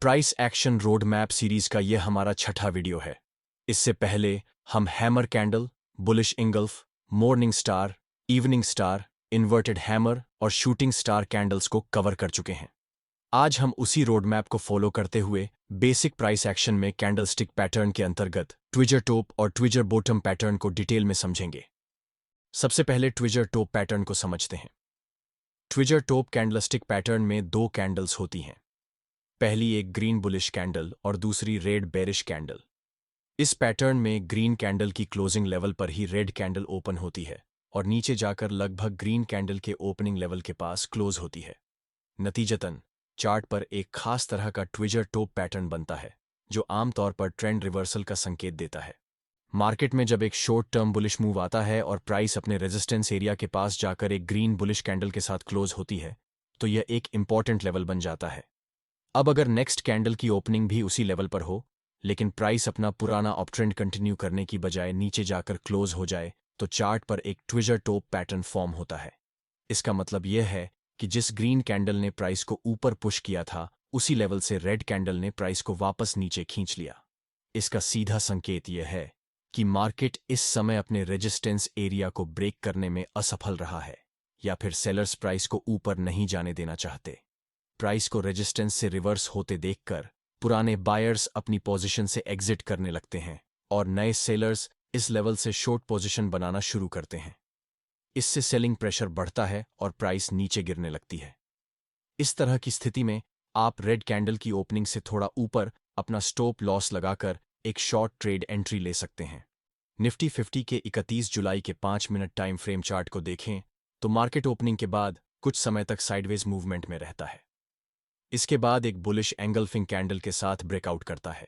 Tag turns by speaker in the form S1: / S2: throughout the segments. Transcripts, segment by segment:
S1: Price action road map series का यह हमारा छठा वीडियो है। इससे पहले हम hammer candle, bullish engulf, morning star, evening star, inverted hammer और शूटिंग स्टार कैंडल्स को कवर कर चुके हैं। आज हम उसी रोड मैप को फॉलो करते हुए बेसिक प्राइस एक्शन में कैंडलस्टिक पैटर्न के अंतर्गत ट्विजर टॉप और ट्विजर बॉटम पैटर्न को डिटेल में समझेंगे। सबसे पहले ट्विजर टॉप पैटर्न को समझते हैं। ट्विजर टॉप कैंडलस्टिक पैटर्न में दो कैंडल्स होती हैं। पहली एक ग्रीन बुलिश कैंडल और दूसरी रेड बेरिश कैंडल। इस पैटर्न में ग्रीन कैंडल की क्लोजिंग लेवल पर ही रेड कैंडल ओपन होती है और नीचे जाकर लगभग ग्रीन कैंडल के ओपनिंग लेवल के पास क्लोज होती है। नतीजतन चार्ट पर एक खास तरह का ट्विजर टॉप पैटर्न बनता है जो आमतौर पर ट्रेंड रिवर्सल का संकेत देता है। मार्केट में जब एक शॉर्ट टर्म बुलिश मूव आता है और प्राइस अपने रेजिस्टेंस एरिया के पास जाकर एक ग्रीन बुलिश कैंडल के साथ क्लोज होती है तो यह एक इंपॉर्टेंट लेवल बन जाता है। अब अगर नेक्स्ट कैंडल की ओपनिंग भी उसी लेवल पर हो लेकिन प्राइस अपना पुराना अपट्रेंड कंटिन्यू करने की बजाय नीचे जाकर क्लोज हो जाए तो चार्ट पर एक ट्विजर टॉप पैटर्न फॉर्म होता है। इसका मतलब यह है कि जिस ग्रीन कैंडल ने प्राइस को ऊपर पुश किया था उसी लेवल से रेड कैंडल ने प्राइस को वापस नीचे खींच लिया। इसका सीधा संकेत यह है कि मार्केट इस समय अपने रेजिस्टेंस एरिया को ब्रेक करने में असफल रहा है या फिर सेलर्स प्राइस को ऊपर नहीं जाने देना चाहते। प्राइस को रेजिस्टेंस से रिवर्स होते देखकर पुराने बायर्स अपनी पोजीशन से एग्जिट करने लगते हैं और नए सेलर्स इस लेवल से शॉर्ट पोजीशन बनाना शुरू करते हैं। इससे सेलिंग प्रेशर बढ़ता है और प्राइस नीचे गिरने लगती है। इस तरह की स्थिति में आप रेड कैंडल की ओपनिंग से थोड़ा ऊपर अपना स्टॉप लॉस लगाकर एक शॉर्ट ट्रेड एंट्री ले सकते हैं। निफ्टी 50 के 31 जुलाई के 5 मिनट टाइम फ्रेम चार्ट को देखें तो मार्केट ओपनिंग के बाद कुछ समय तक साइडवेज मूवमेंट में रहता है। इसके बाद एक बुलिश एंगल्फिंग कैंडल के साथ ब्रेकआउट करता है।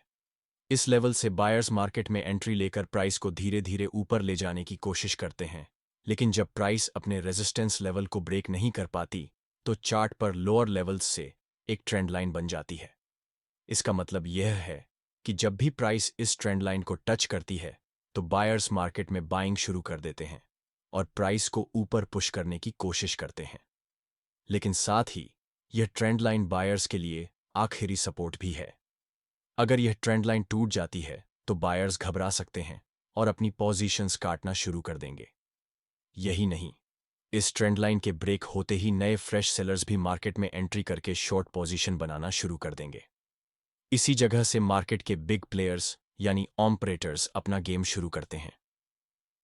S1: इस लेवल से बायर्स मार्केट में एंट्री लेकर प्राइस को धीरे धीरे ऊपर ले जाने की कोशिश करते हैं, लेकिन जब प्राइस अपने रेजिस्टेंस लेवल को ब्रेक नहीं कर पाती तो चार्ट पर लोअर लेवल्स से एक ट्रेंड लाइन बन जाती है। इसका मतलब यह है कि जब भी प्राइस इस ट्रेंड लाइन को टच करती है तो बायर्स मार्केट में बाइंग शुरू कर देते हैं और प्राइस को ऊपर पुश करने की कोशिश करते हैं। लेकिन साथ ही यह ट्रेंड लाइन बायर्स के लिए आखिरी सपोर्ट भी है। अगर यह ट्रेंड लाइन टूट जाती है तो बायर्स घबरा सकते हैं और अपनी पोजीशंस काटना शुरू कर देंगे। यही नहीं, इस ट्रेंड लाइन के ब्रेक होते ही नए फ्रेश सेलर्स भी मार्केट में एंट्री करके शॉर्ट पोजीशन बनाना शुरू कर देंगे। इसी जगह से मार्केट के बिग प्लेयर्स यानी ऑपरेटर्स अपना गेम शुरू करते हैं।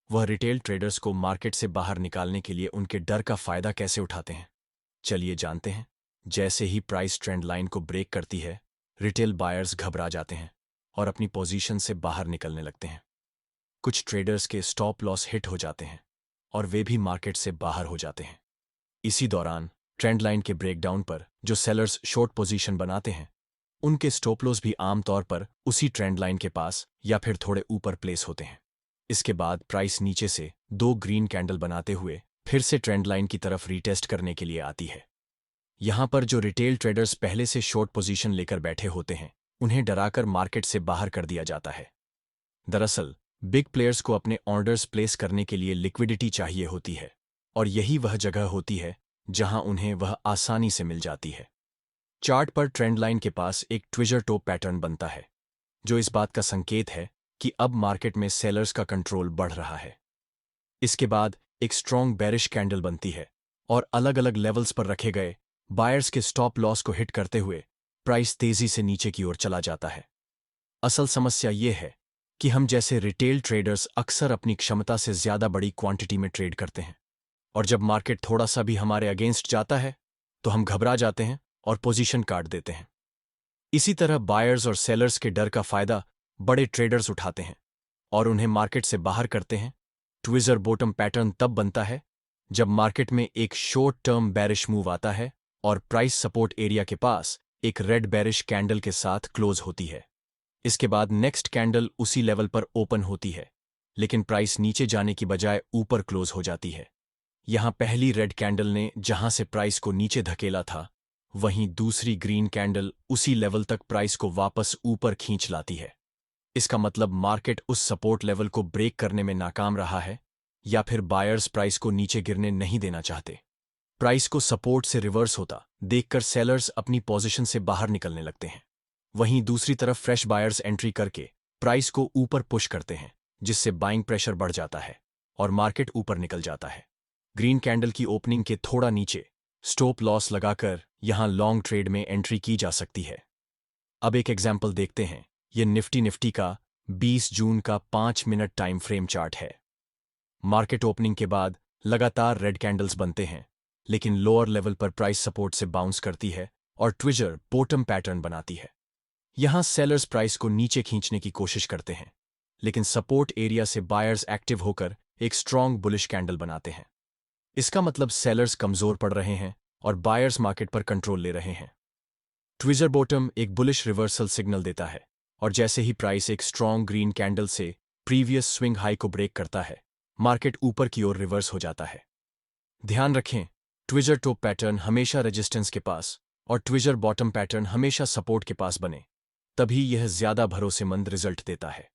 S1: वह रिटेल ट्रेडर्स को मार्केट से बाहर निकालने के लिए उनके डर का फायदा कैसे उठाते हैं, चलिए जानते हैं। जैसे ही प्राइस ट्रेंड लाइन को ब्रेक करती है, रिटेल बायर्स घबरा जाते हैं और अपनी पोजीशन से बाहर निकलने लगते हैं। कुछ ट्रेडर्स के स्टॉप लॉस हिट हो जाते हैं और वे भी मार्केट से बाहर हो जाते हैं। इसी दौरान ट्रेंड लाइन के ब्रेकडाउन पर जो सेलर्स शॉर्ट पोजीशन बनाते हैं उनके स्टॉप लॉस भी आमतौर पर उसी ट्रेंड लाइन के पास या फिर थोड़े ऊपर प्लेस होते हैं। इसके बाद प्राइस नीचे से दो ग्रीन कैंडल बनाते हुए फिर से ट्रेंड लाइन की तरफ रीटेस्ट करने के लिए आती है। यहां पर जो रिटेल ट्रेडर्स पहले से शॉर्ट पोजीशन लेकर बैठे होते हैं उन्हें डराकर मार्केट से बाहर कर दिया जाता है। दरअसल बिग प्लेयर्स को अपने ऑर्डर्स प्लेस करने के लिए लिक्विडिटी चाहिए होती है और यही वह जगह होती है जहां उन्हें वह आसानी से मिल जाती है। चार्ट पर ट्रेंड लाइन के पास एक ट्विजर टॉप पैटर्न बनता है जो इस बात का संकेत है कि अब मार्केट में सेलर्स का कंट्रोल बढ़ रहा है। इसके बाद एक स्ट्रॉन्ग बेरिश कैंडल बनती है और अलग अलग लेवल्स पर रखे गए बायर्स के स्टॉप लॉस को हिट करते हुए प्राइस तेजी से नीचे की ओर चला जाता है। असल समस्या यह है कि हम जैसे रिटेल ट्रेडर्स अक्सर अपनी क्षमता से ज्यादा बड़ी क्वांटिटी में ट्रेड करते हैं और जब मार्केट थोड़ा सा भी हमारे अगेंस्ट जाता है तो हम घबरा जाते हैं और पोजीशन काट देते हैं। इसी तरह बायर्स और सेलर्स के डर का फायदा बड़े ट्रेडर्स उठाते हैं और उन्हें मार्केट से बाहर करते हैं। ट्विजर बॉटम पैटर्न तब बनता है जब मार्केट में एक शॉर्ट टर्म बेरिश मूव आता है और प्राइस सपोर्ट एरिया के पास एक रेड बेरिश कैंडल के साथ क्लोज होती है। इसके बाद नेक्स्ट कैंडल उसी लेवल पर ओपन होती है लेकिन प्राइस नीचे जाने की बजाय ऊपर क्लोज हो जाती है। यहां पहली रेड कैंडल ने जहां से प्राइस को नीचे धकेला था वहीं दूसरी ग्रीन कैंडल उसी लेवल तक प्राइस को वापस ऊपर खींच लाती है। इसका मतलब मार्केट उस सपोर्ट लेवल को ब्रेक करने में नाकाम रहा है या फिर बायर्स प्राइस को नीचे गिरने नहीं देना चाहते। प्राइस को सपोर्ट से रिवर्स होता देखकर सेलर्स अपनी पोजीशन से बाहर निकलने लगते हैं। वहीं दूसरी तरफ फ्रेश बायर्स एंट्री करके प्राइस को ऊपर पुश करते हैं, जिससे बाइंग प्रेशर बढ़ जाता है और मार्केट ऊपर निकल जाता है। ग्रीन कैंडल की ओपनिंग के थोड़ा नीचे स्टॉप लॉस लगाकर यहां लॉन्ग ट्रेड में एंट्री की जा सकती है। अब एक एग्जाम्पल देखते हैं। यह निफ्टी का 20 जून का 5 मिनट टाइम फ्रेम चार्ट है। मार्केट ओपनिंग के बाद लगातार रेड कैंडल्स बनते हैं, लेकिन लोअर लेवल पर प्राइस सपोर्ट से बाउंस करती है और ट्विजर बॉटम पैटर्न बनाती है। यहां सेलर्स प्राइस को नीचे खींचने की कोशिश करते हैं, लेकिन सपोर्ट एरिया से बायर्स एक्टिव होकर एक स्ट्रॉन्ग बुलिश कैंडल बनाते हैं। इसका मतलब सेलर्स कमजोर पड़ रहे हैं और बायर्स मार्केट पर कंट्रोल ले रहे हैं। ट्विजर बॉटम एक बुलिश रिवर्सल सिग्नल देता है, और जैसे ही प्राइस एक स्ट्रॉन्ग ग्रीन कैंडल से प्रीवियस स्विंग हाई को ब्रेक करता है, मार्केट ऊपर की ओर रिवर्स हो जाता है। ध्यान रखें, ट्विजर टॉप पैटर्न हमेशा रेजिस्टेंस के पास और ट्विजर बॉटम पैटर्न हमेशा सपोर्ट के पास बने, तभी यह ज्यादा भरोसेमंद रिजल्ट देता है।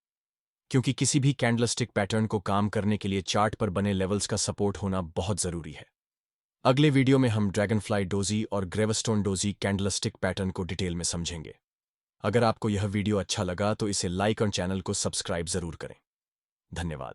S1: क्योंकि किसी भी कैंडलस्टिक पैटर्न को काम करने के लिए चार्ट पर बने लेवल्स का सपोर्ट होना बहुत जरूरी है। अगले वीडियो में हम ड्रैगनफ्लाई डोजी और ग्रेवस्टोन डोजी कैंडलस्टिक पैटर्न को डिटेल में समझेंगे। अगर आपको यह वीडियो अच्छा लगा तो इसे लाइक और चैनल को सब्सक्राइब जरूर करें। धन्यवाद।